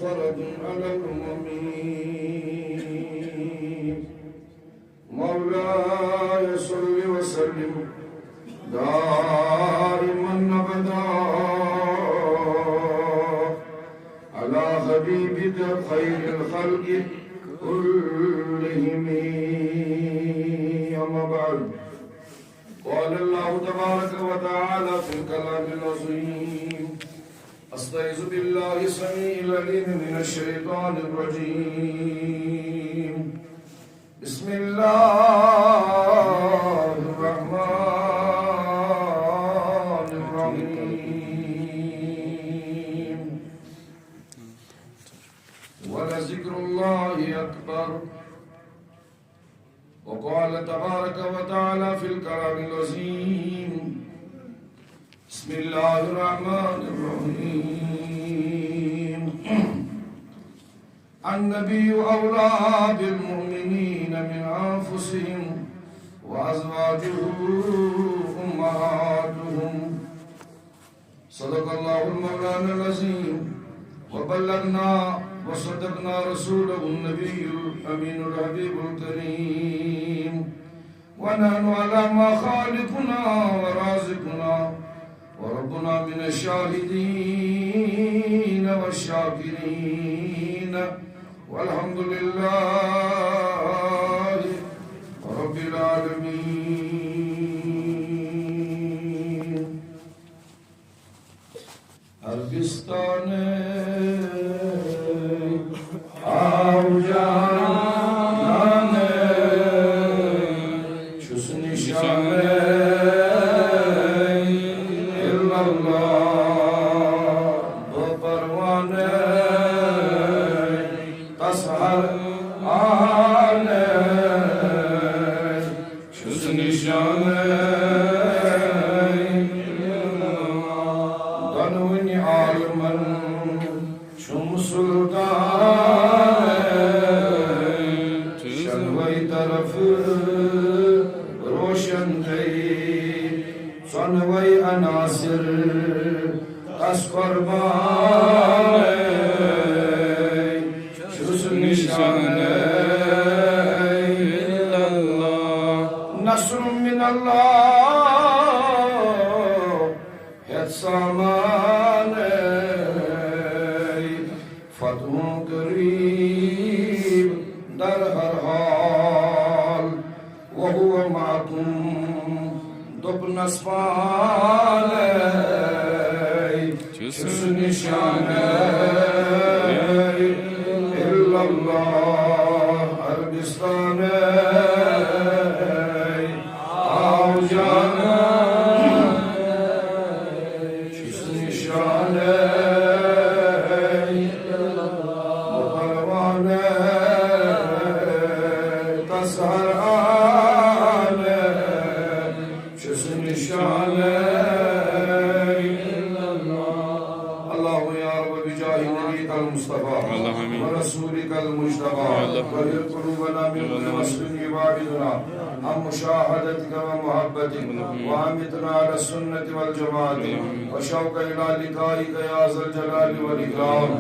فرد على الأمم مولاي صل وسلم دائما أبدا على حبيبك خير الخلق كلهم أما بعد قال الله تبارك وتعالى في الكلام العظيم أستعيذ بالله السميع العليم من الشيطان الرجيم بسم الله الرحمن الرحيم ولذكر الله أكبر وقال تبارك وتعالى في الكلام العظيم بسم الله الرحمن الرحيم النبي أولى بالمؤمنين من أنفسهم وأزواجه أمهاتهم صدق الله المولانا العظيم وبلغنا وصدقنا رسوله النبي الأمين الحبيب الكريم ونحن على ما خالقنا ورازقنا وربنا من الشاهدين والشاكرين والحمد لله رب العالمين عربستان آوجان چس نشان الا اللہ دو پروان تسہر آن چس نشان دنون عالمن چم سلطان شنوی طرف روشن گئی سنوی عناصر تس قربان چس نشان نصر من اللہ ہے سامان فتح قریب در ہر حال وہو معکم دب نسپال چس نشان الا اللہ عربستان آوجان چس نشان مقربان تسہر آن چس نشان اللہ یا رب بجاہ نبیک المصطفیٰ ورسولک المجتبیٰ وہر قلوبنا من كل مسلم عبادنا عن مشاهدتك ومحبتك وعمتنا على السنة والجماعة وشوق إلى لقائك يا ذا الجلال والإكرام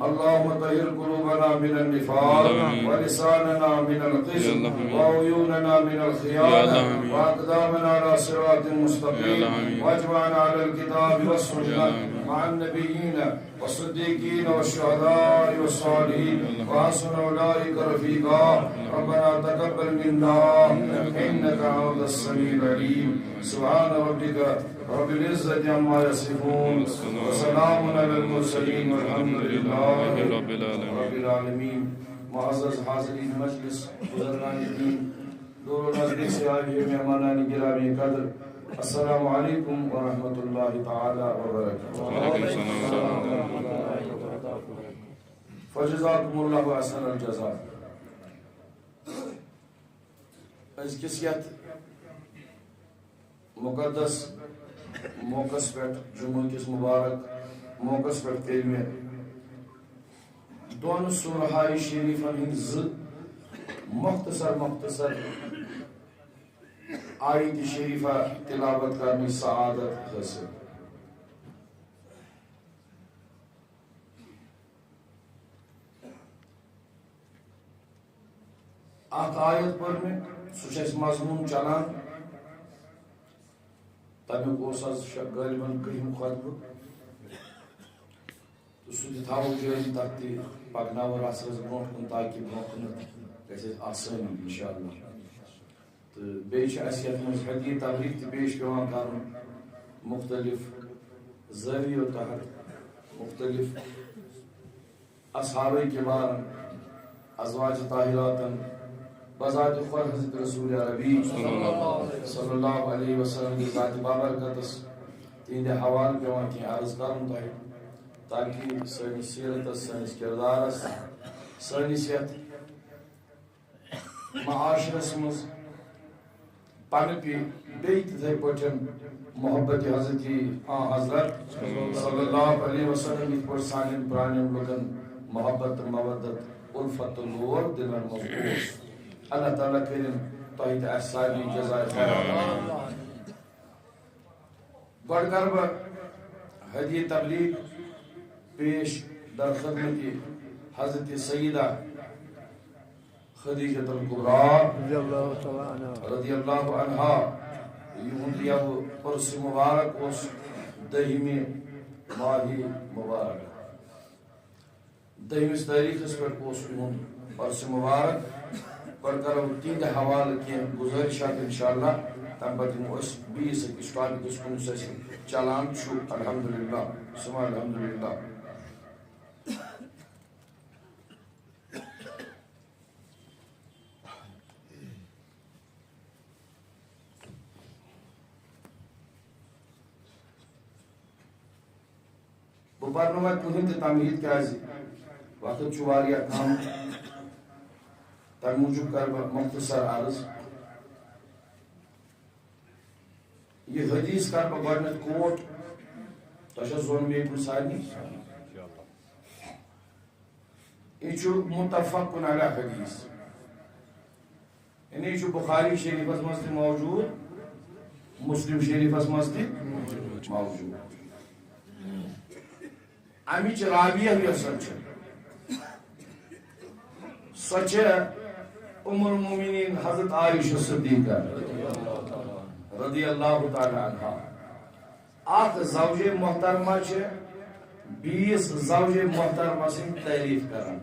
اللهم طهر قلوبنا من النفاق ولساننا من القسم وعيوننا من الخيانة وأقدامنا على صراط مستقيم واجمعنا على الكتاب والسنة مع النبيين والصديقين والشهداء والصالحين وحسن أولئك رفيقا ربنا تقبل منا إنك أنت السميع العليم سبحان ربك رب العزة عما يصفون وسلام على المرسلين والحمد لله رب العالمين معزز حاضرین مجلس بزرگان دین دور و نزدیک سے آئے ہوئے مہمانان گرامی قدر السلام علیکم ورحمۃ اللہ تعالی وبرکاتہ فجزاکم اللہ احسن الجزاء أزكس يات مقدس موقس پٮ۪ٹھ جمعہ کِس مبارک موقعس پٮ۪ٹھ کٔرۍ مےٚ دۄن سورہاے شریٖفن ہٕنٛدۍ مختصر آیت شریفہ تلاوت کرنٕچ سعادت حٲصِل اخ آیت پر میں سوچ مضمون چلان تمیک غالباً کہم خطبہ تو سہ تھو جاری تک پکناو اثر برو کن تاکہ برو کن گھس آسانی انشاءاللہ تو بیس یت حدیث تبلیغ تہ پیش پیوان کرن مختلف زاویو تحت مختلف اصحاب کبارن ازواج طاہراتن بذات خود حضرت رسول عربی صلی اللہ علیہ وسلم کی ذات بابرکتس تہند حوالہ پیوان کی عرض کرن تہ تاکہ سنس سیرتس سنس کردارس سنس یت معاشرس مز پن پی تھے پٹھن محبت حضرت حضرت صلی اللہ علیہ وسلم یت پہ سان پران لکن محبت مودت الفت لور دلن مضبوط اللہ تعالیٰ کرن تہ تہ سارے جزائے خیر گۄڈٕ کر بہ ہدیہ تبلیغ پیش در خدمت حضرت سیدہ خدیجۃ الکبریٰ رضی اللہ عنہا یہند یہ عرس مبارک اس دہمی ماہ مبارک دہمس تاریخس پہ یہند عرس مبارک پڑھ کرو تہند حوالہ کی گزارشات انشاءاللہ تم پتہ دمو بیس اکس ٹاپکس کن چلان الحمدللہ سما الحمدللہ بہ پرنو وے کہین تہ تمہید کیازِ وقت چھُ واریاہ کم تمہ موجوب کر بہ مختصر عرض یہ حدیث کر بہ گۄڈنیتھ کوٹ تہ زون بیٚیہِ کُنہِ سارنٕے یہ چھُ متفق علی حدیث یعنی یہ چھُ بخاری شریفس مز تہ موجود مسلم شریفس مز تہ موجود امچ راویہ یس سہ ام المؤمنین حضرت عائشہ صدیقہ رضی اللہ تعالی عنہا اخ زوج محترمہ بیس زوج محترمہ سن تعریف کران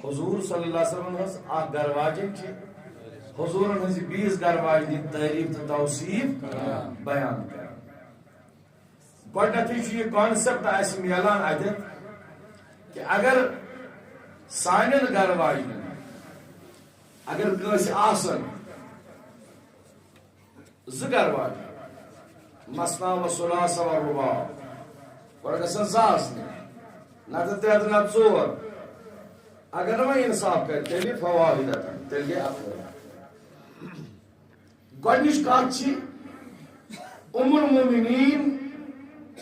حضور صلی اللہ علیہ وسلم ہز اخ گرواجن حضور ہز بیس گرواجن تعریف تو توصیف بیان کران گۄڈنیتھٕے یہ کانسیپٹ اس ملان اتھ کہ اگر سانن گر واجن اگر کٲنٛسہِ آسن زٕ گر واجن مثنا و ثلاث و رباع گۄڈٕ گژھن زٕ آسنہِ نتہٕ ترٛےٚ تہٕ نتہٕ ژور اگر وۄنۍ انصاف کرِ تیٚلہِ فواحدتن تیٚلہِ گٔے اکھ گۄڈنِچ کتھ چھِ ام المؤمنین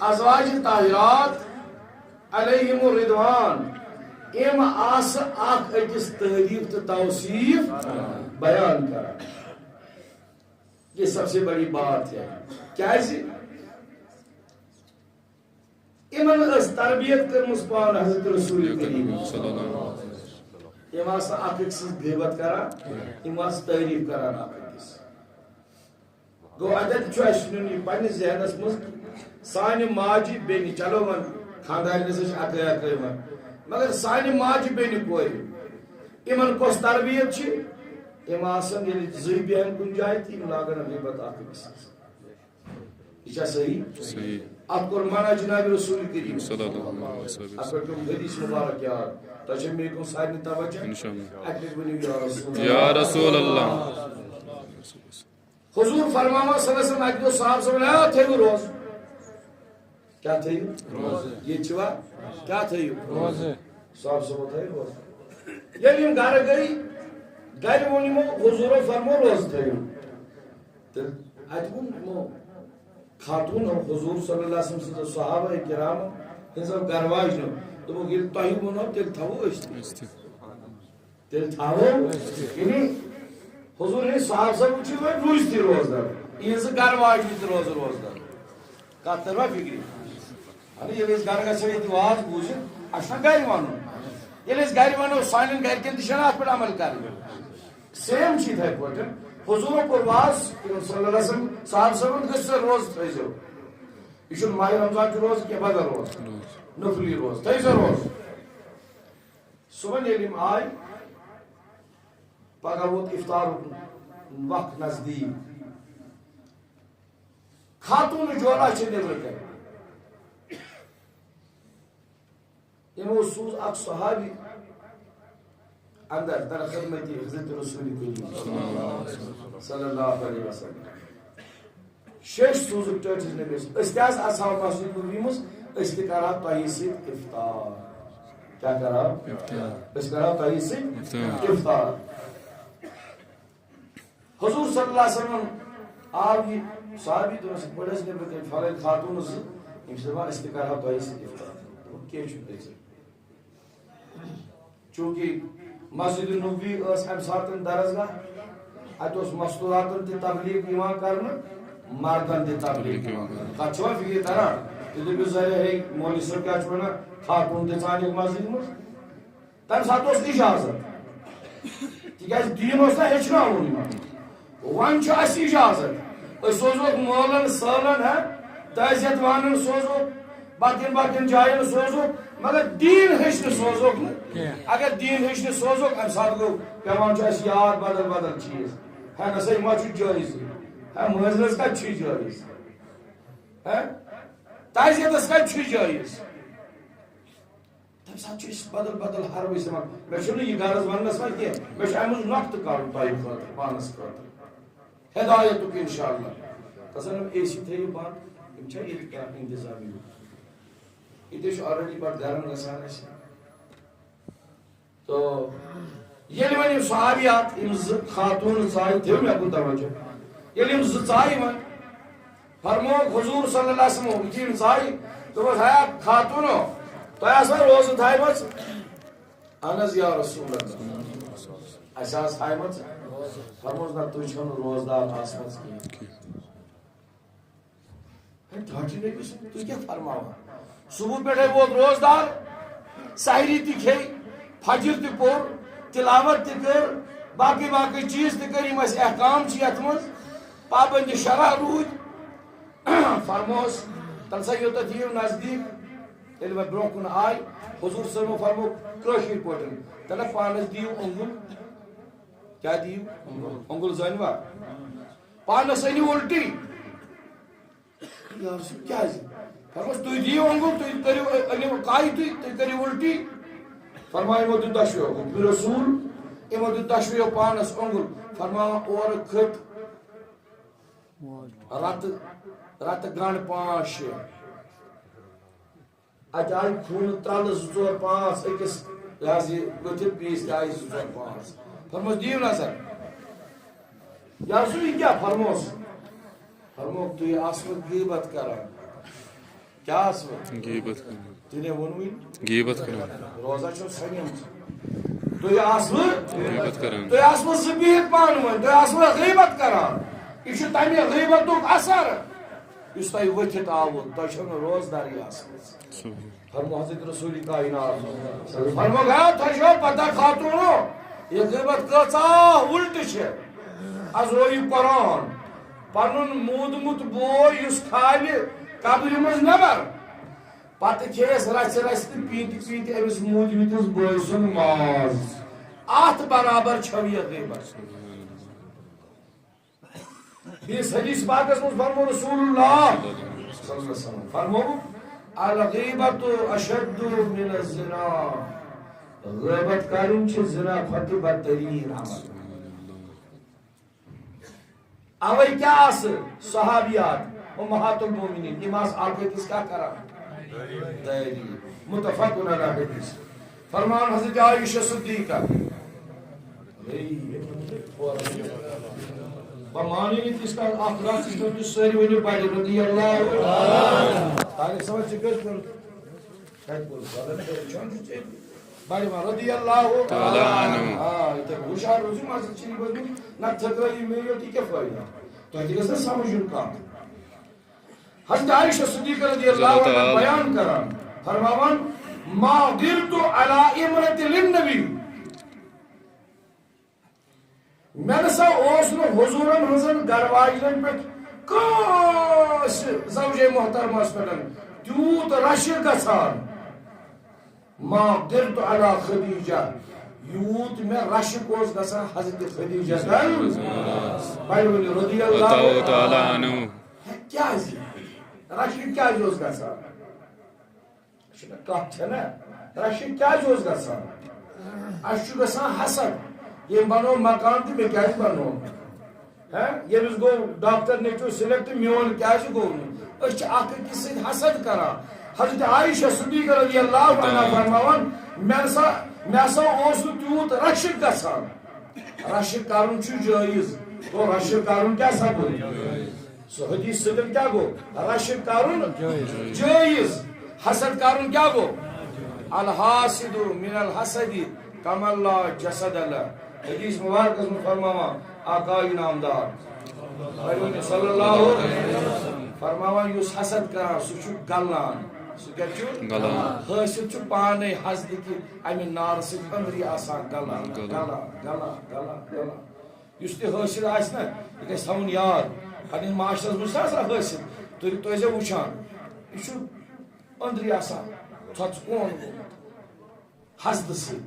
ازواج طاہرات علیہم الرضوان ام آس اخ اکس تعریف تو توصیف بیان کران یہ سب سے بڑی بات ہے کیازِ امن اس تربیت کرمس پان حضرت رسول کریم صلی اللہ علیہ وسلم ام آس اخ اکس غیبت کران ام آس تعریف کران اخ اکس گو عدد چھُ اَسہِ نیُن یہِ پننِس ذہنس منٛز سانہِ ماجہِ بیٚنہِ چلو ون خاندارنس اکٲے اکٲے ون مگر سانہِ ماجہِ بیٚنہِ کورِ یمن کۄس تربیت چھِ یم آسن ییٚلہِ زٕے بیٚہن کُنہِ جایہِ تہٕ یم لاگن غیبت اکھ أکِس یہ چھا صحیح اتھ کوٚر منع جناب رسول کریم اتھ پٮ۪ٹھ پیوٚم حدیث مبارک یاد تۄہہِ چھو مےٚ کُن سارنٕے توجہ اکہِ لٹہِ ؤنِو یا رسول اللہ حضور فرماوا صلی اللہ علیہ وسلم اکہِ دۄہ صاحب صٲبن تھٲیِو روز کیا تھٲیِو یہ چھوا کیا تھٲیِو صاحب صٲبو تھٲیِو روز ییٚلہِ یِم گرٕ گٔے گرِ ووٚن یِمو حضوٗرو فرمو روز تھٲیِو تہٕ اتہِ ووٚن یِمو خاتوٗن حضوٗر صلی اللہ علیہ وسلم سٕنٛزو صحابہ کرام ہٕنٛزو گرواجنو دوٚپُکھ ییٚلہِ تۄہہِ ووٚنو تیٚلہِ تھاوو أسۍ تہِ تیٚلہِ تھاوو یعنی حضور نے صاحب صاحب چھِ وۄنۍ روٗزۍ تہِ روزدار یِہٕنٛزٕ گرواجنہِ تہِ روزٕ روزدار کتھ تروا فکری ییٚلہِ أسۍ گرٕ گژھو ییٚتہِ واز بوٗزِتھ اَسہِ چھُنہ گرِ وَنُن ییٚلہِ أسۍ گرِ وَنو سانٮ۪ن گرِکٮ۪ن تہِ چھَنہٕ اَتھ پٮ۪ٹھ عمل کَرٕنۍ سیم چھِ یِتھَے پٲٹھۍ حضوٗرو کوٚر واز صلی اللہ علیہ وسلم صاحب صٲبن گٔژھِو سا روزٕ تھٲیزیو یہِ چھُنہٕ ماہِ رمضان چھُ روزٕ کینٛہہ بدل روز نفلی روز تھٲیزیو روز صُبحن ییٚلہِ یِم آے پگاہ ووت اِفطارُک وقت نزدیٖک خاتوٗنہٕ جولا چھِ نیٚبرٕ کَنہِ یِمو سوٗز اکھ صحابی اندر در خدمت حضرت رسول کریم صلی اللہ علیہ وسلم شیش سوزُکھ ٹٲٹھِس نبیَس أسۍ تہِ حظ اصحاب مسجد نبویٖمٕژ أسۍ تہِ کرہاو تۄہہِ سۭتۍ اِفطار کیٛاہ کرہاو أسۍ کرہاو تۄہہِ سۭتۍ اِفطار حضور صلی اللہ علیہ وسلم آو یہِ صحابی دوٚپنَس بٔڑ ٲسۍ نیٚبرٕ کَنہِ فلٲنۍ خاتوٗنہٕ زٕ یِم چھِ دَپان أسۍ تہِ کرہاو تۄہہِ سۭتۍ اِفطار دوٚپُکھ کیٚنٛہہ چھُنہٕ أسۍ چوٗنٛکہِ مسجد نبوی ٲس اَمہِ ساتہٕ درسگاہ اَتہِ اوس مستوٗراتن تہِ تبلیٖغ یِوان کرنہٕ مردن تہِ تبلیٖغ یِوان کرنہٕ تَتھ چھُوا فِکرِ تران تُہۍ دٔپِو ظٲہِر ہے مولوی صٲب کیٛاہ چھُ وَنان خاتوٗن تہِ ژانہِ مسجد منٛز تَمہِ ساتہٕ اوس اِجازت تِکیٛازِ دیٖن اوس نہ ہیٚچھناوُن یِمن وۄنۍ چھُ اَسہِ اِجازت أسۍ سوزوکھ مٲلن سٲلن تعزیت وانن سوزوکھ باقین باقین جاین سوزوکھ مگر دیٖن ہیٚچھنہٕ سوزوکھ نہٕ اگر دیٖن ہیٚچھنہٕ سوزوکھ اَمہِ ساتہٕ گوٚو پیٚوان چھُ اَسہِ یاد بدل بدل چیٖز ہے نسا یہِ ما چھُ جٲیِز ہے مٲنزرس کتہِ چھُ جٲیِز تعزیتس کتہِ چھُ جٲیِز تمہِ ساتہٕ چھِ أسۍ بدل بدل حربہٕ استعمال مےٚ چھُنہٕ یہِ غرض وننس منٛز کینٛہہ مےٚ چھُ اَمہِ منٛز نۄقطہٕ کَرُن تۄہہِ خٲطرٕ پانس خٲطرٕ ہدایتُک انشاء اللہ تصور اے سی تھٲیِو بنٛد یِم چھا ییٚتہِ کران انتظام ییٚتہِ چھُ آلریڈی پتہٕ گرم گژھان اَسہِ تو ییٚلہِ وۄنۍ یِم صحابیات یِم زٕ خاتوٗن ژایہِ تھٲیِو مےٚ کُن توجہ ییٚلہِ یِم زٕ ژایہِ وۄنۍ فرمووُکھ حضوٗر صلی اللہ علیہ وسلم یِتھُے یِم ژایہِ دوٚپُکھ ہیا خاتوٗنو تۄہہِ آسوا روزٕ تھایمژ اہن حظ یا رسول اللہ اَسہِ آسہٕ تھایمژ فرمووُس نہ تُہۍ چھِو نہٕ روزدار آسمژ کینٛہہ ٹھاٹھِ نبی تُہۍ کیٛاہ فرماوان صبح پٮ۪ٹھے ووت روزدار سحری تہِ کھیٚیہِ فجر تہِ پوٚر تلاوت تہِ کٔر باقٕے باقٕے چیٖز تہِ کٔرۍ یِم اَسہِ احکام چھِ یتھ منٛز پابندِ شرح روٗدۍ فرمووُس تَلہٕ سا یوٚتتھ یِیِو نزدیٖک ییٚلہِ وۄنۍ برونٛہہ کُن آے حضوٗر صٲبو فرموو کٲشِر پٲٹھۍ تَلہٕ پانس دِیِو اوٚنگُل کیٛاہ دِیِو اوٚنگُل زٲنۍوا پانس أنِو اُلٹی کیٛازِ فرمووُس تُہۍ دِیِو اوٚنگُل تُہۍ کٔرِو أنِو کایہِ تُہۍ کٔرِو اُلٹی فرماو یِمو دیُت دۄشوٕیو رسوٗل یِمو دیُت دۄشوٕیو پانس اوٚنگُل فرماوان اورٕ کھٔتۍ رتہٕ گنٛڈ 5-6 اتہِ آیہِ خوٗنہٕ ترٛلہٕ 2-4-5 أکِس یہِ حظ یہِ ؤتھِتھ پیٖس تہِ آیہِ 2-4-5 فرمووُس دِیِو نظر یا رسول یہِ کیٛاہ فرمووُس فرمووُکھ تُہۍ آسوٕ غیبت کران کیٛاہ آسوٕ غیبت کران تہِ نے ووٚنوٕے غیبت کران روزا چھو ژھنِمٕژ تُہۍ آسوٕ غیبت کران تُہۍ آسوٕ زٕ بِہِتھ پانہٕ ؤنۍ تُہۍ آسوٕ غیبت کران یہِ چھُ تمہِ غیبتُک اثر یُس تۄہہِ ؤتھِتھ آوُ تۄہہِ چھو نہٕ روزداری آسمٕژ فرموو حضرت رسول کائنات فرمووُکھ ہا تۄہہِ چھو پتہ خاتوٗنو یہِ غیبت کۭژاہ اُلٹہٕ چھِ آز رٲیِو قرآن پنُن موٗدمُت بوے یُس کھالہِ قبرِ منٛز نٮ۪بر پتہٕ کھیٚیس رژھِ رژھِ تہٕ پیٖنتہِ پیٖنتہِ أمِس موٗدمٕتِس بٲے سُنٛد ماز اتھ برابر چھو یہِ غیبت بیٚیِس حدیث پاکس منٛز فرموو رسول اللہ صلی اللہ علیہ وسلم فرمووُکھ الغیبۃ اشد من الزنا غیبت کرٕنۍ چھِ زنا کھۄتہٕ بدتریٖن عمل اوے کیٛاہ آسہٕ صحابیات امہات المومنین یِم آسہٕ اکھ أکِس کیٛاہ کران تعریٖف متفقٌ علی حدیث فرمان حضرت عائشہ صدیقہ بہٕ مانٕے نہٕ تِژھ کال اکھ راتھ چھُس بہٕ سٲری ؤنِو بڑِ رضی اللہ طارق صٲبن چھِ کٔژ کوٚرمُت کتہِ کوٚرمُت بڑِ وَن رضی اللہ یِتھے ہُشار روٗزِو مسجد شریٖفس منٛز نتہٕ تھٔکرٲیِو مےٚ یوت یہِ کیٛاہ فٲیدٕ تۄہہِ تہِ گژھِ نا سمجھُن کتھ حضرت عائشہ صدیقہ رضی اللہ عنہا بیان کران فرماوان ما غرت على امرة للنبي میں نسا اوس نو حضورن ہنزن گرواجن پہ کاس زوجہ محترمس پہ تیوت رشر گژھان ما غرت على خدیجہ یوت میں رشک اوس گژھان حضرت خدیجہ رضی اللہ تعالی عنہ کیا رشک کیا اوس گژھان کت نا رشک کیا اوس گژھان اس گژھان حسد یہ بنو مکان تو میں کیا بنو یمس گو ڈاکٹر نیچو سلیکٹ میون کیا گو اس اخ أکِس سۭتۍ حسد کران حضرت عائشہ صدیقہ رضی اللہ عنہا فرماوان میں ہسا اوس تیوت رشک گژھان رشک کرن چھ جائز تو رشک کرن کیا سپد سو حدیث سدن کیا گو رشک کرن جائز حسد کرن کیا گو الحاسد من الحسد کما لا جسد اللہ حدیث مبارک میں فرماوا آقا انعامدار صلی اللہ علیہ وسلم فرماوا یس حسد کران سہ گلان سہ کیا حاصل پانے حسد کہ امہ نار سۭتۍ أنٛدری آسان گلان گلا گلا گلا گلا یس تہ حاصل آسہِ نا یہ گژھِ تھاوُن یاد پننس معاشرس منٛز چھُ آسان حٲصِل تُہۍ ٲسۍزیو وٕچھان یہ چھُ أنٛدری آسان ژھۄژٕ کون گوٚمُت حسدٕ سۭتۍ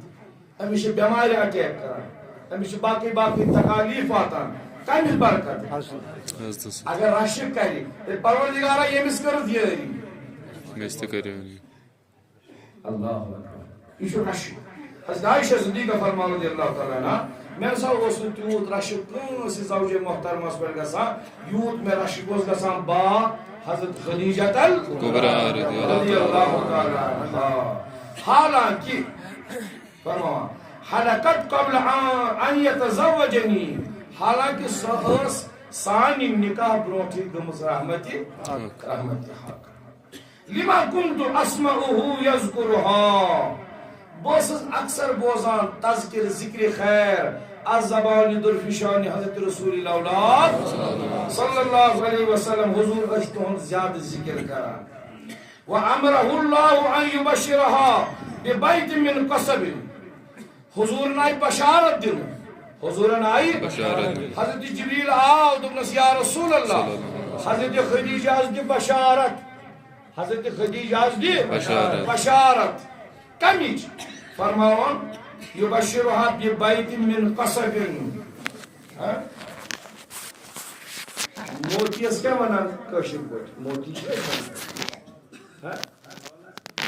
أمِس چھِ بٮ۪مارِ اٹیک کران أمِس چھِ باقٕے باقٕے تکالیٖف واتان کمِچ برکت اگر رشک کرِ تیٚلہِ پروردگارا ییٚمِس کٔرٕتھ یٲری اللہ یہ چھُ رشک حضرت عائشہ صدیقہ فرمان رضی اللہ تعالیٰ عنہ میں نسا اوس نہٕ تیوٗت رشک کٲنٛسہِ زوجہ محترمس پٮ۪ٹھ گژھان یوٗت مےٚ رشک اوس گژھان با حضرت خدیجہ الکبریٰ رضی اللہ تعالیٰ عنہا حالانکہ فرمان حلقت قبل ان يتزوجني حالانکہ سہ سانہِ نکاح برونٹھٕے گٔمٕژ رحمتہِ حق لما كنت اسمعه يذكرها بہٕ اکثر بوزان تذکر ذکر خیر از زبان درفشان حضرت رسول الاولاد صلی اللہ علیہ وسلم حضور ٲسۍ تُہُنٛد زیادٕ ذکر کران وامره الله ان يبشرها ببيت من قصب حضور آئی بشارت دن حضور آئی حضرت جبریل آو دوپنس یا رسول اللہ حضرت خدیجہ دی بشارت حضرت خدیجہ دی بشارت کمیچ فرماون یبشرها ببیت من قصب موتیس کیا ونان کشر پٲٹھۍ موتی چھِ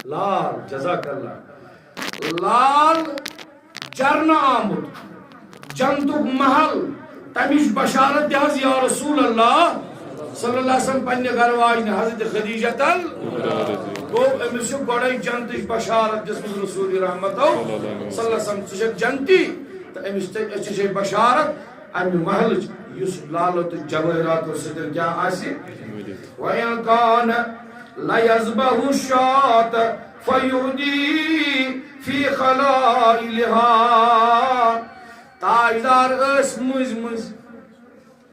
لال جزاک اللہ لال چرنا آمد جنتک محل تمش بشارت دہز یا رسول اللہ صلی اللہ علیہ وسلم پنہ گھر واجن حضرت خدیجہ گو امس گوڑے جنتش بشارت دس رسول رحمت صلی اللہ علیہ وسلم ث جنتی تو امس بشارت امہ محل اس لالت جواہرات سدر کیا آسی وَإِنْ كَانَ لَيَذْبَحُ الشَّاةَ فَيُهْدِي فی خلائلها تاجدار اس مز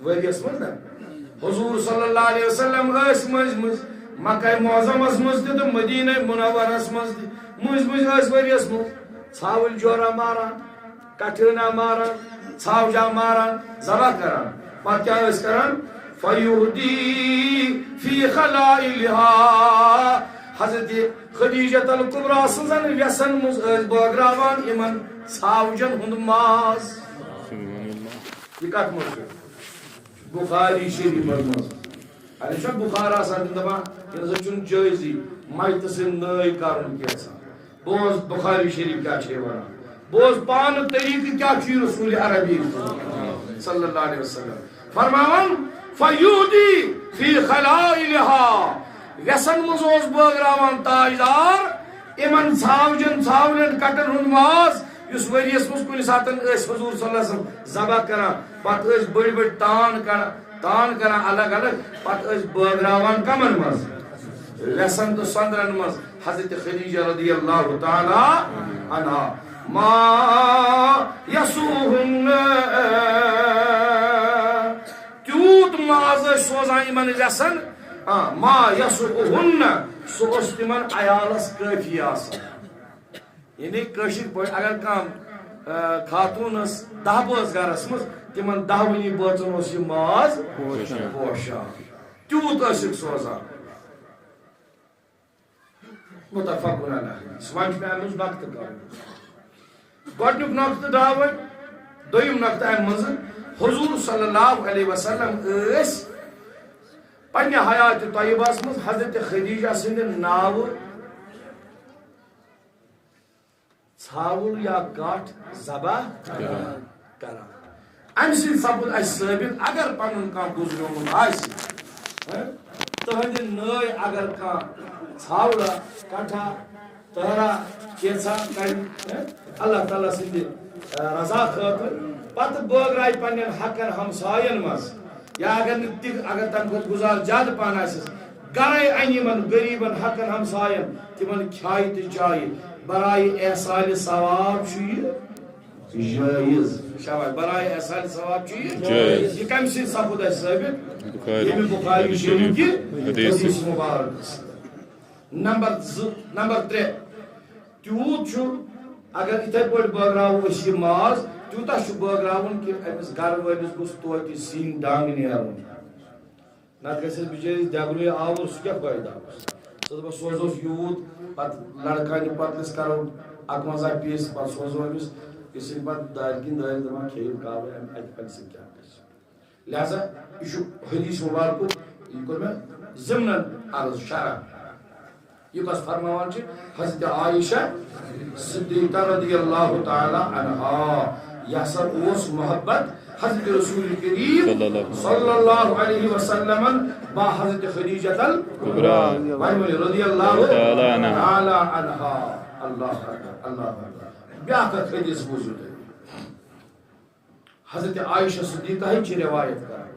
وریس مز حضور صلی اللہ علیہ وسلم اس مز مکہ معظمس مز تو مدینہ منورس مز اس وریس مز ژھاوٕلۍ جورا ماران کٹھنا ماران ژھاوجا ماران ذبح کران پتہ کیا اس کران فیہدی فی خلائلها حضرت خدیجہ الکبریٰ سنزن ویسن مز بٲگراوان یمن ژھاوجن ہند ماز یہ کت مز بخاری شریف مز ارے چھا بخار آسان دپان یہ نسا چھُنہٕ جٲیزی مجہِ تہٕ سۭتۍ نٲے کرُن کینٛژھا بوز بخاری شریف کیا چھِ ونان بوز پانہٕ طریقہٕ کیا چھُ رسول عربی صلی اللہ علیہ وسلم فرماوان فیہدی فی خلائلها ویسن مز بٲگراوان تاجدار یمن ژھاوجن کٹن ہند ماز اس ؤریس مز کُنہِ ساتہٕ ٲسۍ حضور صلی اللہ علیہ وسلم ذبح کران پتہٕ ٲسۍ بٔڑۍ بٔڑۍ تان کران الگ الگ پتہٕ ٲسۍ بٲگراوان کمن مز ویسن تہٕ سۄندرن مز حضرت خدیجہ رضی اللہ تعالی عنہا ما یسوہن تیوت ماز ٲسۍ سوزان یمن ویسن ما یسوہن سُہ اوس تمن عیالس کٲفی آسان یعنی کشر پہ اگر کم خاتون 10 بٲژ گرس مز تمن 10 ونی بٲژن اس یہ ماز پوشان تیوت ٲسِکھ سوزان متفقن علیہ وۄنۍ چھُ مےٚ اَمہِ منٛز نۄقطہٕ کَرُن گۄڈنیُک نۄقطہٕ درٛاو وۄنۍ دوٚیِم نۄقطہٕ اَمہِ منٛزٕ حضور صلی اللہ علیہ وسلم ٲسۍ پننہِ حیاتِ طیبہس منٛز حضرت خدیجہ سٕنٛدِ ناوٕ ژھاوُل یا کٹھ ذبح کران امہِ سۭتۍ سپُد اَسہِ ثٲبت اگر پنُن کانٛہہ گُزریومُت آسہِ تہنٛدِ نٲے اگر کانٛہہ ژھاولا کٹھا تہرا کیسا اللہ تعالیٰ سٕنٛدِ رضا خٲطرٕ پتہٕ بٲگراے پننٮ۪ن حقن ہمساین منٛز یا اگر نہٕ تہِ اگر تمہِ کھۄتہٕ گُزار زیادٕ پہن آسٮ۪س گرے انہِ یِمن غریٖبن حقن ہمساین تِمن کھیایہِ تہٕ چایہِ برائے احسال ثواب چھُ یہِ جٲیز شاباش برائے احسال ثواب چھُ یہِ کمہِ سۭتۍ سپُد اَسہِ ثٲبت ییٚمہِ بخاری شریف کہِ حدیث مبارکس نمبر 3 تیوٗت چھُ اگر یِتھے پٲٹھۍ بٲگراوو أسۍ یہِ ماز تیوٗتاہ چھُ بٲگراوُن کہِ أمِس گرٕ وٲلِس گوٚژھ توتہِ سِنۍ ڈنٛگ نیرُن نتہٕ گژھٮ۪س بِچٲرِس دٮ۪گرُے آوُر سُہ کیٛاہ فٲیدٕ آوُس سُہ دپان سوزہوس یوٗت پتہٕ لڑکانہِ پتہٕ أسۍ کرو 51 پیٖس پتہٕ سوزو أمِس یہِ پتہٕ دارِ کِنۍ دارِ دپان کھیٚیِو کابہٕ اَتہِ پتہٕ سۭتۍ کیٛاہ گژھِ لہذا یہِ چھُ حدیث مبارکُک یہِ کوٚر مےٚ ضمنن عرض شرح یہ کس فرماوان چھِ حضرت عائشہ صدیقہ رضی اللہ تعالی عنہا یہ سا اوس محبت حضرت رسول کریم صلی اللہ علیہ وسلم با حضرت خدیجہ الکبریٰ رضی اللہ تعالی عنہا اللہ بیاکھ حدیث بوزو حضرت عائشہ صدیقہ ہی چھ روایت کران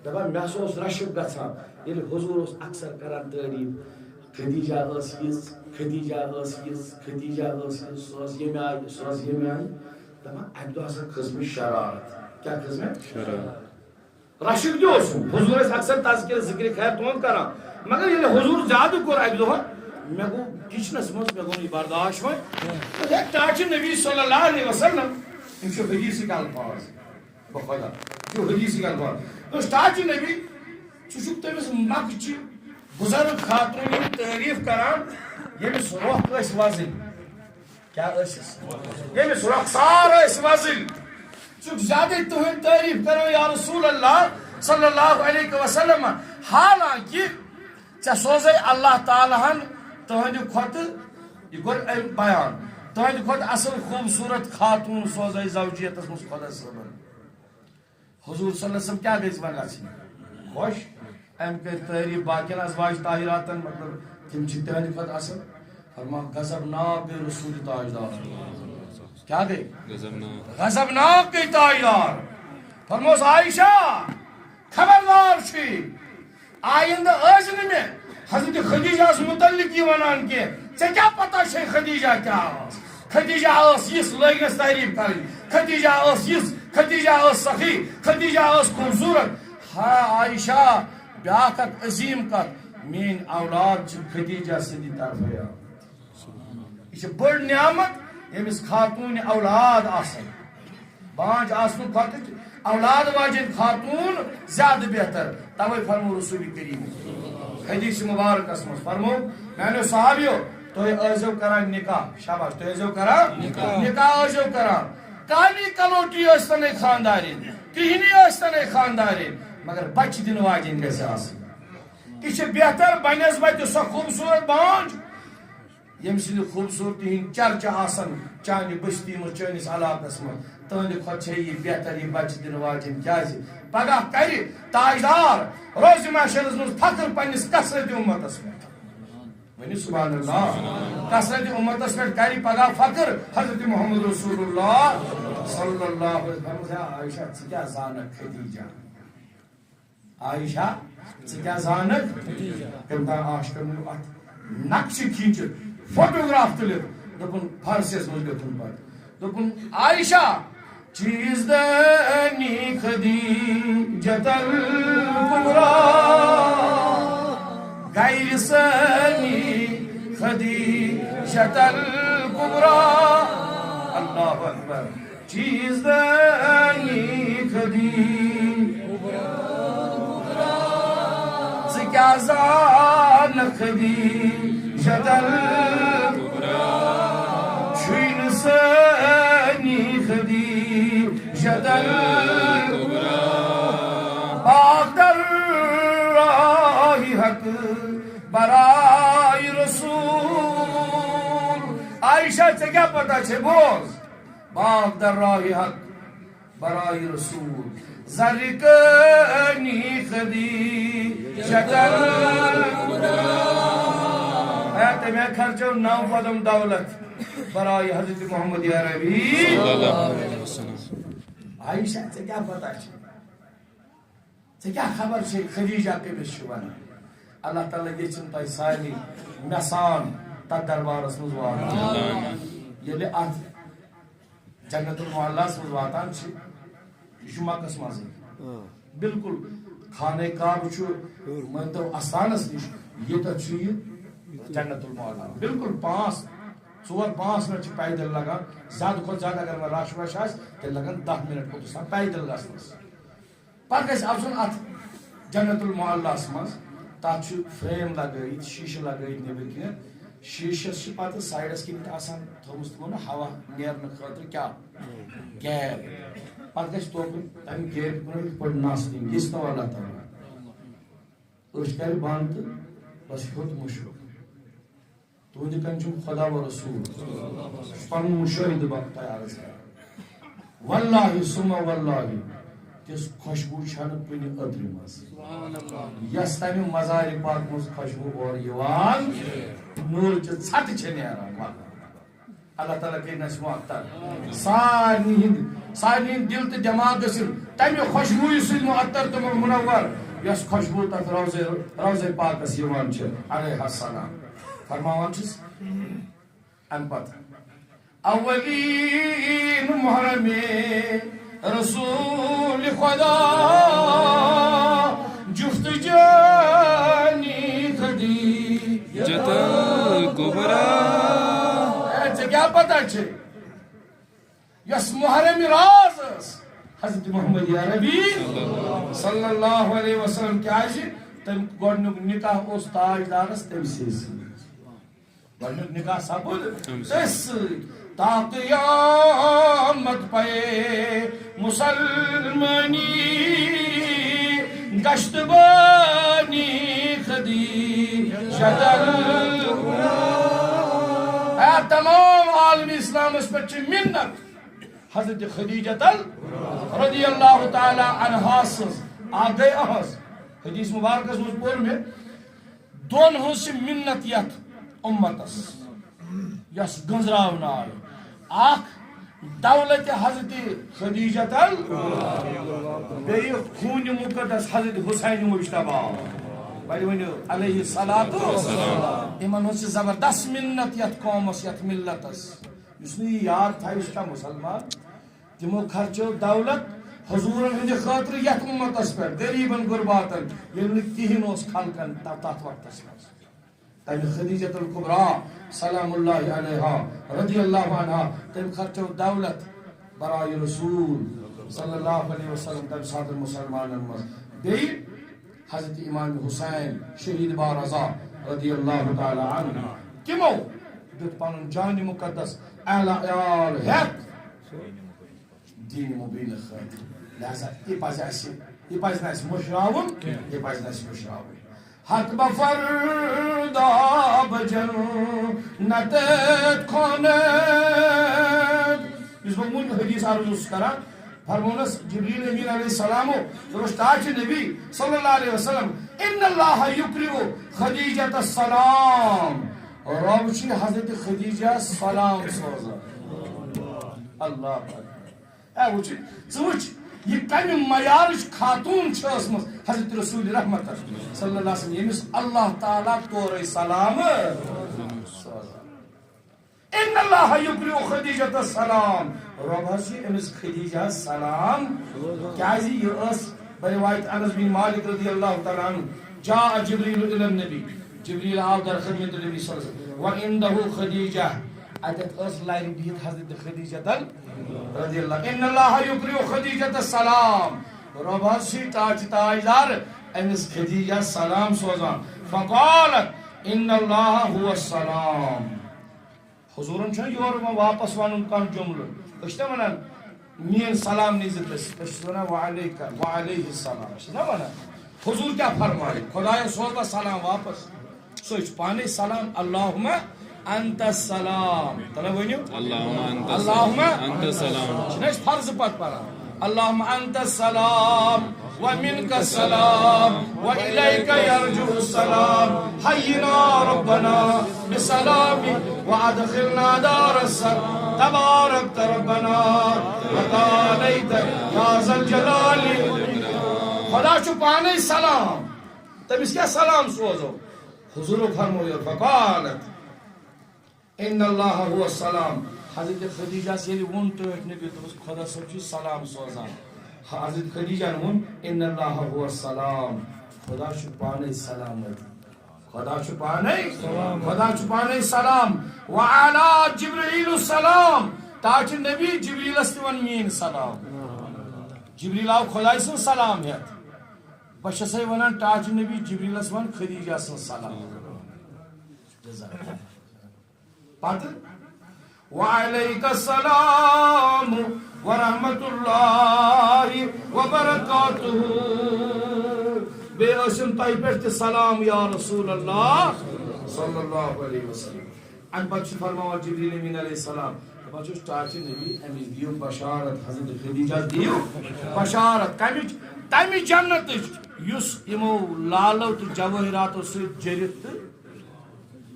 دپان مےٚ ہسا اوس رشک گژھان ییٚلہِ حضور اوس اکثر کران تعریف خدیجہ ٲس یِژھ خدیجہ ٲس یِژھ خدیجہ ٲس یِژھ سۄ ٲس ییٚمہِ آیہِ سۄ ٲس ییٚمہِ آیہِ دپان اکہِ دۄہ ہسا کھٔژ مےٚ شرارت کیٛاہ کھٔژ مےٚ شرارت رشک تہِ اوسُم حضور ٲسۍ اکثر تذکرٕ ذکرِ خیر تُہُنٛد کران مگر ییٚلہِ حضور زیادٕ کوٚر اکہِ دۄہ مےٚ گوٚو کچنس منٛز مےٚ گوٚو نہٕ یہِ برداشت وۄنۍ ٹاچہِ نبی صلی اللہ علیہ وسلم یِم چھِ حدیثٕکۍ الفاظ بخدا یہِ چھُ حدیثٕکۍ الفاظ دوٚپُس ٹاچہِ نبی ژٕ چھُکھ تٔمِس مکچہِ بزرگ خاتون یہ تعریف کران یمس روح ٲسۍ وزٕلۍ کیٛاہ ٲسِس یمس رۄخسار ٲسۍ وزٕلۍ ژٕ چھُکھ زیادٕ تُہُنٛد تعریف کران یا رسول اللہ صلی اللہ علیہ وسلم حالانکہ ژےٚ سوزے اللہ تعالیٰ ہن تُہنٛدِ کھۄتہٕ یہِ کوٚر أمۍ بیان تُہنٛدِ کھۄتہٕ اصل خوٗبصوٗرت خاتون سوزے زوجیتس منٛز خۄدا صٲبن حضور صلی اللہ علیہ وسلم کیٛاہ گژھِ وۄنۍ گژھٕنۍ خۄش ام کر تعریف باقین ازواج طاہراتن مطلب تم چھ تہندِ کھۄتہٕ اصل فرما غضب ناک گئی رسول تاجدار کیا گئی غضب ناک گئی تاجدار فرموس عائشہ خبردار چھی آئندہ ٲسۍ نہٕ مےٚ حضرت خدیجہس متعلق یہ ونان کہ ژےٚ کیٛاہ پتہ چھے خدیجہ کیٛاہ ٲس خدیجہ ٲس یِژھ لٲگنس تعریف کرٕنۍ خدیجہ ٲس یِژھ خدیجہ ٲس سخی خدیجہ ٲس خوٗبصوٗرت ہاں عائشہ بیاکھ اکھ عظیم کتھ میٲنۍ اولاد چھِ خدیجہ سٕنٛدِ طرفہٕ یہِ چھِ بٔڑ نعمت ییٚمِس خاتوٗن اولاد آسن بانج آسنہٕ کھۄتہٕ اولاد واجٮ۪ن خاتوٗن زیادٕ بہتر توے فرمو رسول کریم حدیث مبارکس منٛز فرمو میانیو صحابیو تُہۍ ٲسۍزیو کران نکاح شاباش تُہۍ ٲسۍزیو کران نکاح ٲسۍزیو کران کالی کلوٹی ٲسۍتنٕے خاندارِنۍ کِہیٖنۍ ٲسۍتنٕے خاندارِنۍ مگر بچہ دن واجن گژھِ آسٕنۍ یہِ چھِ بہتر بنسبتہِ سۄ خوٗبصوٗرت بانج ییٚمہِ سٕنٛدِ خوٗبصوٗرتی ہٕنٛدۍ چرچہٕ آسن چانہِ بستی منٛز چٲنِس علاقس منٛز تُہنٛدِ کھۄتہٕ چھے یہِ بہتر یہِ بچہ دن واجن کیٛازِ پگاہ کرِ تاجدار روزِ محشرس منٛز فخر پننِس کثرت اُمتس پٮ۪ٹھ ؤنِو سبحان اللہ کثرت اُمتس پٮ۪ٹھ کرِ پگاہ فخر حضرت محمد رسول اللہ صلی اللہ علیہ وسلم عائشہ ژٕ کیٛاہ زانکھ خدیجہ عائشہ ژٕ کیٛاہ زانکھ تٔمۍ تام آش کرنُک اتھ نقشہٕ کھیٖنچِتھ فوٹوگراف تُلِتھ دوٚپُن فارسیس منٛز لیوٚکھُن پتہٕ دوٚپُن عائشہ چیٖز دانی خدیجۃ الکبریٰ غیر ثانی خدیجۃ الکبریٰ الكبرى اللہ اکبر چیز دانی خدیجہ کیا زان خدیجہ چھوین سانی خدیجہ باغ در راہ حق برائے رسول عائشہ سے کیا پتا چھے بوز باغ در راہ حق برائے رسول زرکنی خدیجہ ایت میں خرچو 9 قدم دولت برائے حضرت محمد عربی عائشہ سے کیا پتا چھے سے کیا خبر چھے خدیجہ کے بشوانا اللہ تعالیٰ یہ چنتا ساری نسان تا دربار اسمز واتان یہ لئے آت جنت المعلا اسمز واتان چھے شما قسم آزی بالکل کھانے کعب چھو میں تو آسانس نیش یہ تو چھوئی جنت المعلا بالکل 4-5 منٹ چھ پیدل لگا زیادہ کھوٹ زیادہ اگر میں راش واش آس تو لگن 10 منٹ کو تو سا پیدل گسنس پر گیس اب سن ات جنت المعلا اسمز تا چھو فریم لگائیت شیشہ لگائیت نیبر کین شیشہ چھ پتہ سائیڈس کنت آسان تھومس تمون ہوا نیرن خاطر کیا گیر پتہ گیس تو تم گیر کنو پڑ ناس دین گیس تو اللہ تعالی اس کر باند بس خود مشرک تو دی کنچم خدا و رسول پن مشاہد بات تیار ہے واللہ ثم واللہ تس خوشبو چھن کنی ادری مز یس تمہ مزار پاک مز خوشبو اور یوان نور چ ژھٹ چھ نیران اللہ تعالیٰ کہ نس معطر سارنی دل تو دماغ گسن تمہ خوشبو سۭتۍ معطر تو منور یس خوشبو تت روزے پاکس یوان چھ علیہ السلام فرماوان چھس ام پتہ اولین محرم رسول خدا جفت جانی خدیجہ الکبریٰ ایسے کیا پتا چھے یس محرم راز حضرت محمد عربی صلی اللہ علیہ وسلم کیا ہے تم گوڑنک نکاح اس تاجدارس تم سیز گوڑنک نکاح سابود اس تا قیامت پائے مسلمانی گشت بانی خدیجہ اے تمام عالم اسلام اس پر چھ منت حضرت خدیجہ رضی اللہ تعالی عنہا سز آگئی احس حدیث مبارک اس مجبور میں دون ہوں سے منت یت امتس یس گنزراؤن آئی آخ دولت حضرت خدیجہ بیئی خون مقدس حضرت حسین مجتبہ علیہ الصلاۃ ایمن ہوں سے زبردست منت یت قومس یت ملتس اس نے یاد تھا اس کا مسلمان تمو خرچو دولت حضورن ہندِ خاطر یت امتس پر غریبن غرباتن ییٚلہِ کہین اوس خلقن تتھ وقتس منٛز تمہِ خدیجۃ الکبریٰ سلام اللہ علیہا رضی اللہ عنہا تم خرچو دولت برائے رسول صلی اللہ علیہ وسلم تم ساتھ مسلمانن منٛز بیٚیہِ حضرت امام حسین شہید بارضا رضی اللہ تعالی عنہ تمو دیت پنن جان مقدس اہل عیال ہیت دین مبین خاطر لہذا یہ پزِ نہ مشراون یہ پزِ نہ مشراون حق بفردا بجنت کھاند اس بمون حدیث عرض کران فرمونس جبریل امین علیہ السلام درشتاچ نبی صلی اللہ علیہ وسلم ان اللہ یقرئ خدیجۃ السلام رب چھ حضرت خدیجہ سلام سوزا اللہ اے وچ یہ کم معیارچ خاتون چھسمس حضرت رسول رحمت صلی اللہ علیہ وسلم یمس اللہ تعالیٰ تورے سلام ان اللہ یقرئ خدیجۃ السلام رب حض امس خدیجہ سلام کیازِ یہ اس بروایت انس بن مالک رضی اللہ تعالیٰ عنہ جاء جبریل الی النبی جبریل آو در خدمت نبی صلی اللہ علیہ وسلم وعنده خدیجہ اتت اس لائر بہت حضرت خدیجہ رضی اللہ ان اللہ یقرئ خدیجہ السلام رب سی تاجدار امس خدیجہ سلام سوزان فقالت ان اللہ هو السلام حضورن چھن یور واپس ونن کان جملہ اشتا ونان مین سلام نزل اس ونان وعلیک وعلیہ السلام اشتا ونان حضور کیا فرمائے خدایا سوزا سلام واپس سوچ پانے سلام اللہم انت السلام تلا ونیو اللہم انت السلام چھنش فرض پت پڑا اللہم انت السلام ومنك السلام وإليك يرجع السلام حينا ربنا بسلام وأدخلنا دار السلام تبارك ربنا وتعاليت يا ذا الجلال خدا چپانے سلام تمس کیا سلام سوزو حضور فرمویا فقالت ان اللہ هو السلام حضرت خدیجہ سے ون تو نبی تو خدا سب سلام سوزان حضرت خدیجہ نے ان اللہ هو السلام خدا چپانے سلامت خدا چپانے سلام وعلى جبريل السلام تاج نبی جبریل استون مین سلام جبریل آو خدا سن سلام ہے بچہ سے ونان تاج نبی جبریل استون خدیجہ سن سلام پتہ وعليك السلام ورحمة الله وبركاته بے اسم تائی پہ سلام یا رسول اللہ صلی اللہ علیہ وسلم ان بچ فرماوا جبریل امین علیہ السلام بچو سٹارچ نبی امی دیو بشارت حضرت خدیجہ دیو بشارت تمی جنت یس یمو لالو تو جواہراتو سے جرت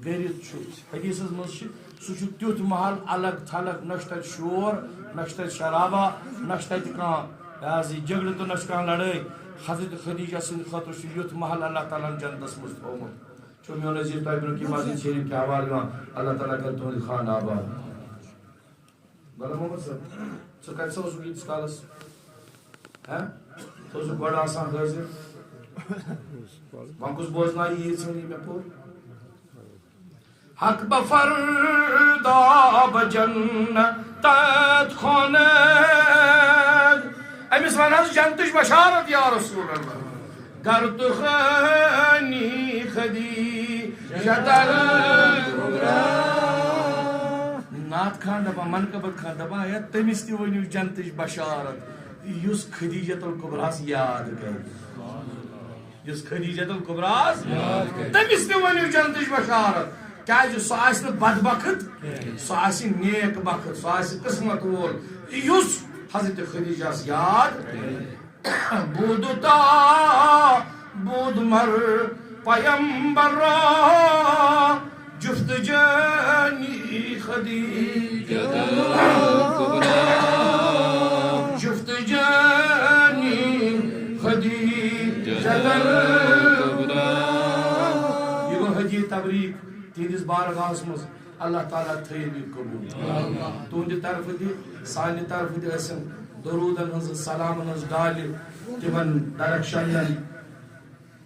گرت چھو حدیث مز سہ تیت محل الگ تھلگ نش تت شور نش تت شرابہ نش تت کان جگڑ تو نش کان لڑائی حضرت خدیجہ سند خاطر یت محل اللہ تعالیٰ جنتس مز تھومت چو میون عزیز تہ برو کی مسجد شریف کے حوالہ اللہ تعالیٰ کر تہند خان آباد بلا محمد صاحب ژٕ کتہِ اوسُکھ ییٖتِس کالس ژٕ اوسُکھ گۄڈٕ آسان حٲضِر وۄنۍ کُس بوزنایہِ ییٖژ ؤنی مےٚ پوٚر حق بفردا بجنت خانه امس وناس جنتش بشارت یا رسول اللہ گرت خانی خدیجت نات خان دپا منقبت خان دپا ہے تمس تہ ونیو جنتش بشارت یس خدیجت الکبراس یاد کر یس خدیجت الکبراس تمس تہ ونیو جنتش بشارت کیا سہ آہ بدبخت سہ آہ نیک بخت سہ آہ قسمت وول یس حضرت خدیجہ یاد بود تا بود مر پیمبر جفت جانی خدیجہ جفت جانی خدیجہ یہ حجی تبریک تہندس بارگاہس مز اللہ تعالیٰ تھیو یہ قبول تہند طرف تہ سانہ طرف تہ ٲسِن درودن ہز سلامن ہز ڈالہِ تمن درخشندن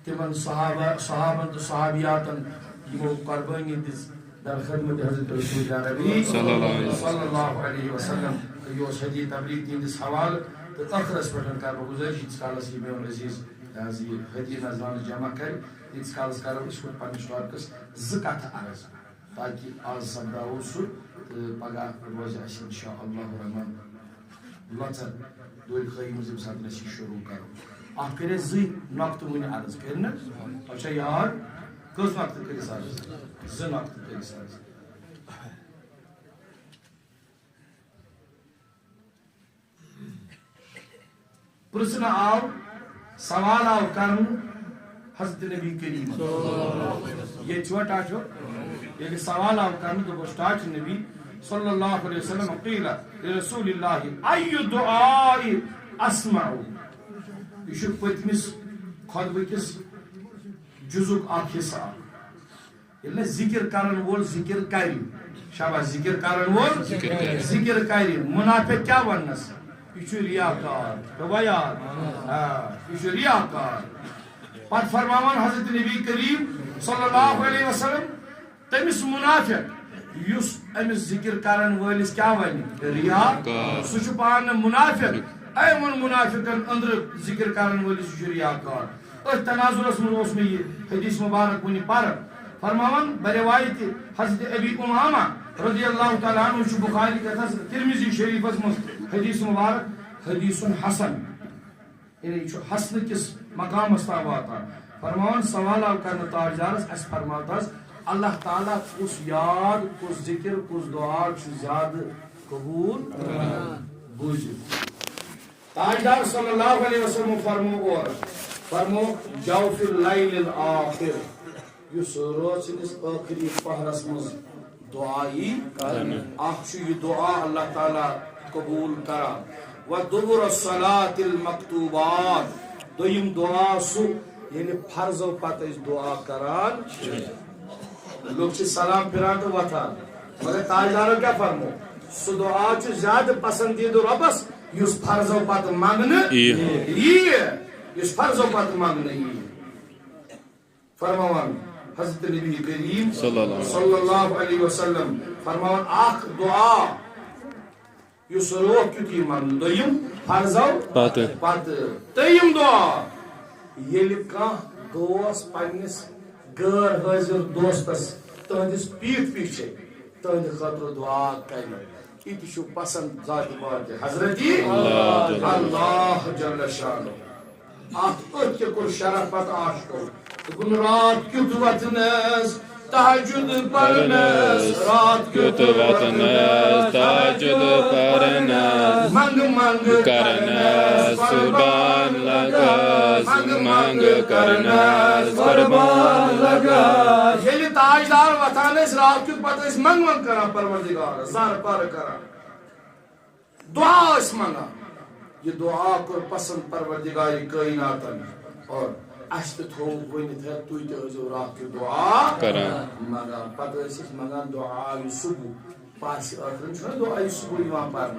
تمن صحابن تو صحابیاتن یمو قربانی دِژ در خدمت حضرت رسول نبی صلی اللہ علیہ وسلم یہ اس حجی تبلیغ تہندس حوالہ تو ٲخرس پٮ۪ٹھ کر بہٕ گزٲرِش ییٖتِس کالس یہ میون عزیز یہ حجی نظرانہ جمع کر تیٖتِس کالس کرو أسۍ پننس ٹاپکس زٕ کتھٕ عرض تاکہ آز سپداو سُہ تہٕ پگاہ روزِ اَسہِ انشاء اللہ الرحمن لۄژن دۄہہِ خٲری منٛز ییٚمہِ ساتہٕ أسۍ یہِ شروع کرو اتھ کٔرۍ اَسہِ زٕے نۄقطہٕ وٕنہِ عرض کٔرۍ نہ تۄہہِ چھا یاد کٔژ نۄقطہٕ کٔرۍ اَسہِ عرض زٕ نۄقطہٕ کٔرۍ اَسہِ عرض پرژھنہٕ آو سوال آو کرنہٕ حضرت نبی کریم یہ چھوا ٹاچو یہ سوال آو کرنہٕ دوٚپُس ٹاچ نبی صلی اللہ علیہ وسلم قیل لرسول اللہ ای دعاء اسمع یہ چھُ پٔتمِس خطبہٕ کِس جزُک اکھ حصہٕ ییٚلہِ نہٕ ذکر کرن وول ذکر کرِ شاباش ذکر کرن وول ذکر کرِ منافق کیا وننس یہ چھُ ریاکار پیوٚوا یاد یہ چھُ ریاکار پتہٕ فرماوان حضرت نبی کریم صلی اللہ علیہ وسلم تمس منافق یس امس ذکر کرن ولس کیا ون ریا سہ پان منافق ایمن منافقن اندر ذکر کرن ولس ریا کار ات تناظرس من میں یہ حدیث مبارک ون پر فرماون بروایت حضرت ابی امامہ رضی اللہ تعالیٰ عنہ بخاری کا ترمذی شریفس من حدیث مبارک حدیث حسن یعنی حسن کس مقام تام واتان فرماون سوال آو کرنے تاجدارس اس فرماتس اللہ تعالیٰ کس یاد کس ذکر کس دعا زیادہ قبول بوجھ تاجدار صلی اللہ علیہ وسلم فرمو اور فرمو جوف اللیل الاخر یس روزنس آخری پہرس مز دعائی اخ یہ دعا اللہ تعالیٰ قبول کرا و دبر الصلاة المکتوبات دویم دعا سو یعنی فرض و پتہ اس دعا کران لوگ چھ سلام پھران تو وتھان مگر تاجدارو کیا فرمو سو دعا چھ زیادہ پسندید ربس یس فرض و پتہ مانگنے یس فرض و پتہ مانگنے فرماوان حضرت نبی کریم صلی اللہ علیہ وسلم فرماوان آخ دعا یس روح کیوتی مانگ دویم فرض و پتہ تیم دعا یل کان دوست پنس غیر حاضر دوستس تہندس پیٹ پیچھے تہند خاطر دعا کر یہ پسند ذات بات حضرت اللہ جل شانہ ات کور شرف پتہ آشکو دن رات کیت وتنس تہجد پرنس رات کیت وتنس تہجد پرنس منگ منگ کرنس قربان لگس منگ کرنس قربان لگس یعنی تاجدار وتان رات کیت پتہ منگ منگ کران پروردگار زار پار کران دعا اس منگا یہ دعا کو پسند پروردگار کائناتن اور اشت تھو ونت ہے تو تے رات کی دعا مگر پتہ اس مگان دعا صبح پاس اخر چھو دعا صبح یوان پرن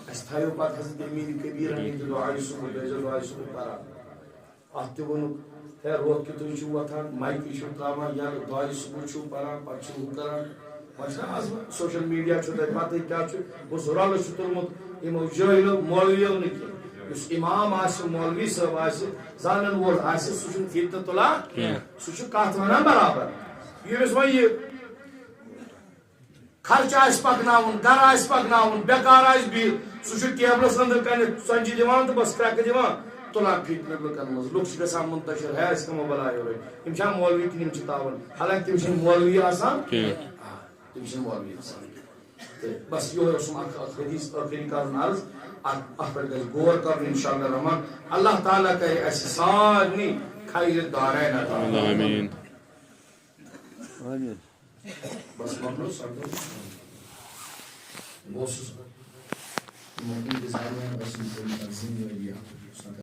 اس تھایو پتہ حضرت امین کبیر نے دعا صبح دعا صبح پرا ات ون ہے روت کی تو چھو وتھان مائک چھو تراما یا دعا صبح چھو پرا پتہ چھو کران وچھا از سوشل میڈیا چھو تے پتہ کیا چھو وہ زورال چھو ترمت یمو جاہل مولویو نے اس امام آس مولوی صاحب آس زانن وول آس سہ فتنہ تلان سہ کت ونان برابر یمس و یہ خرچ آس پکناون گھر آس پکناون بیکار آس بہت سہ ٹیبلس اندر کن ژۄنجہِ دِوان تو بس کرٛٮ۪کہٕ دِوان تلان فتنہ لُکن منٛز لُکھ چھِ گژھان منتشر ہے أسۍ کمو بلایو رٔٹۍ یِم چھا مولوی کِنہٕ یِم چھِ تاون حالانکہ تِم چھِنہٕ مولوی آسان تِم چھِنہٕ مولوی آسان بس یہ حدیث آخری کرن عرض ات پہ غور کر انشاءاللہ الرحمن اللہ تعالیٰ کرے اس سارنی خیر دارین عطا آمین بس مطلب سب بوس انتظار میں بس